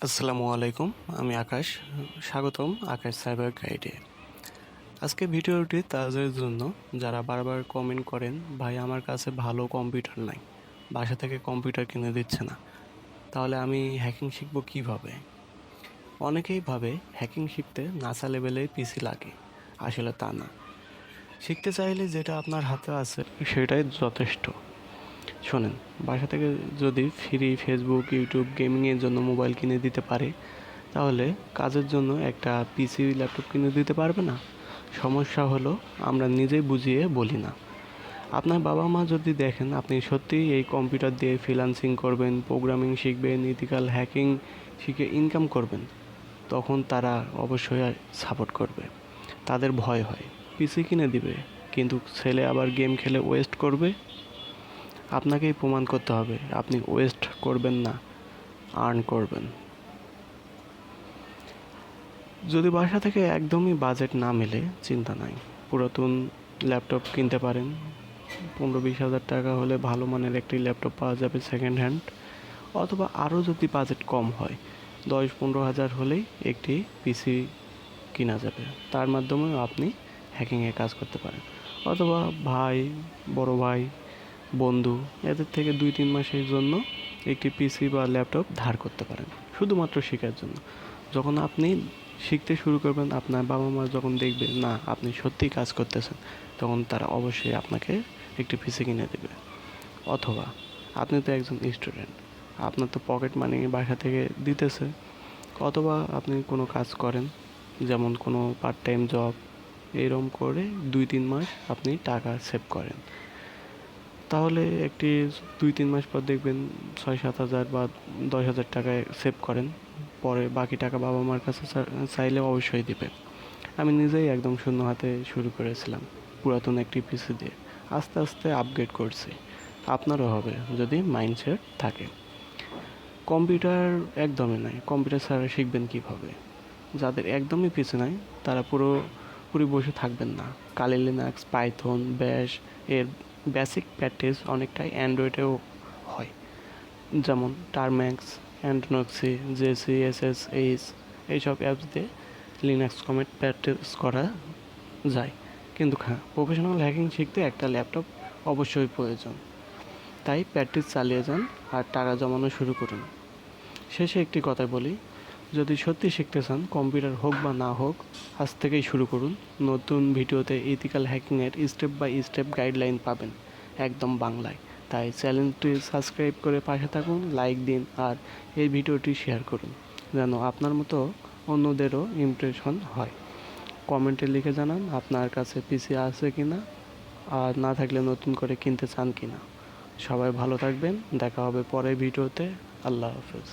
আসসালামু আলাইকুম। আমি আকাশ। স্বাগতম আকাশ সাইবার গাইডে। আজকে ভিডিওটি তাদের জন্য যারা বারবার কমেন্ট করেন, ভাই আমার কাছে ভালো কম্পিউটার নাই, বাসা থেকে কম্পিউটার কিনে দিচ্ছে না, তাহলে আমি হ্যাকিং শিখব কিভাবে? অনেকেই ভাবে হ্যাকিং শিখতে নাসা লেভেলে পিসি লাগে। আসলে তা না। শিখতে চাইলে যেটা আপনার হাতে আছে সেটাই যথেষ্ট। শোনেন, বাসা থেকে যদি ফ্রি ফেসবুক, ইউটিউব, গেমিংয়ের জন্য মোবাইল কিনে দিতে পারে, তাহলে কাজের জন্য একটা পিসি, ল্যাপটপ কিনে দিতে পারবে না? সমস্যা হলো আমরা নিজেই বুঝিয়ে বলি না। আপনার বাবা মা যদি দেখেন আপনি সত্যিই এই কম্পিউটার দিয়ে ফ্রিল্যান্সিং করবেন, প্রোগ্রামিং শিখবেন, ইথিক্যাল হ্যাকিং শিখে ইনকাম করবেন, তখন তারা অবশ্যই সাপোর্ট করবে। তাদের ভয় হয় পিসি কিনে দিবে, কিন্তু ছেলে আবার গেম খেলে ওয়েস্ট করবে। আপনাকেই প্রমাণ করতে হবে আপনি ওয়েস্ট করবেন না, আর্ন করবেন। যদি বাসা থেকে একদমই বাজেট না মেলে, চিন্তা নাই, পুরাতন ল্যাপটপ কিনতে পারেন। 15-20 হাজার টাকা হলে ভালো মানের একটি ল্যাপটপ পাওয়া যাবে সেকেন্ড হ্যান্ড। অথবা আরও যদি বাজেট কম হয়, 10-15 হাজার হলেই একটি পিসি কেনা যাবে। তার মাধ্যমেও আপনি হ্যাকিংয়ে কাজ করতে পারেন। অথবা ভাই, বড় ভাই, বন্ধু, এদের থেকে 2-3 মাসের জন্য একটি পিসি বা ল্যাপটপ ধার করতে পারেন, শুধুমাত্র শেখার জন্য। যখন আপনি শিখতে শুরু করবেন, আপনার বাবা মা যখন দেখবে না আপনি সত্যিই কাজ করতেছেন, তখন তারা অবশ্যই আপনাকে একটি পিসি কিনে দেবে। অথবা আপনি তো একজন স্টুডেন্ট, আপনার তো পকেট মানি বাসা থেকে দিতেছে, অথবা আপনি কোনো কাজ করেন, যেমন কোনো পার্ট টাইম জব, এরকম করে 2-3 মাস আপনি টাকা সেভ করেন, তাহলে একটি 2-3 মাস পর দেখবেন 6-7 হাজার বা 10 হাজার টাকায় সেভ করেন। পরে বাকি টাকা বাবা মার কাছে চাইলে অবশ্যই দিবে। আমি নিজেই একদম শূন্য হাতে শুরু করেছিলাম, পুরাতন একটি পিসি দিয়ে। আস্তে আস্তে আপগ্রেড করছি। আপনারও হবে যদি মাইন্ডসেট থাকে। কম্পিউটার একদমই নাই, কম্পিউটার ছাড়া শিখবেন কীভাবে? যাদের একদমই পিছু নাই তারা পুরোপুরি বসে থাকবেন না। কালি লিনাক্স, পাইথন, ব্যাশ এর বেসিক প্র্যাকটিস অনেকটাই অ্যান্ড্রয়েডেও হয়, যেমন টারম্যাক্স, অ্যান্ড্রোনক্সি, জেসি, এসএসএইচ, এইসব অ্যাপস দিয়ে লিনাক্স কমেন্ট প্র্যাকটিস করা যায়। কিন্তু হ্যাঁ, প্রফেশনাল হ্যাকিং শিখতে একটা ল্যাপটপ অবশ্যই প্রয়োজন। তাই প্র্যাকটিস চালিয়ে যান আর টাকা জমানো শুরু করুন। শেষে একটি কথা বলি, যদি সত্যি শিখতে চান, কম্পিউটার হোক বা না হোক, আজ থেকেই শুরু করুন। নতুন ভিডিওতে ইথিক্যাল হ্যাকিংয়ের স্টেপ বাই স্টেপ গাইডলাইন পাবেন, একদম বাংলায়। তাই চ্যানেলটি সাবস্ক্রাইব করে পাশে থাকুন, লাইক দিন আর এই ভিডিওটি শেয়ার করুন, যেন আপনার মতো অন্যদেরও ইমপ্রেশন হয়। কমেন্টে লিখে জানান আপনার কাছে পিসি আছে কি না, আর না থাকলে নতুন করে কিনতে চান কি না। সবাই ভালো থাকবেন, দেখা হবে পরের ভিডিওতে। আল্লাহ হাফেজ।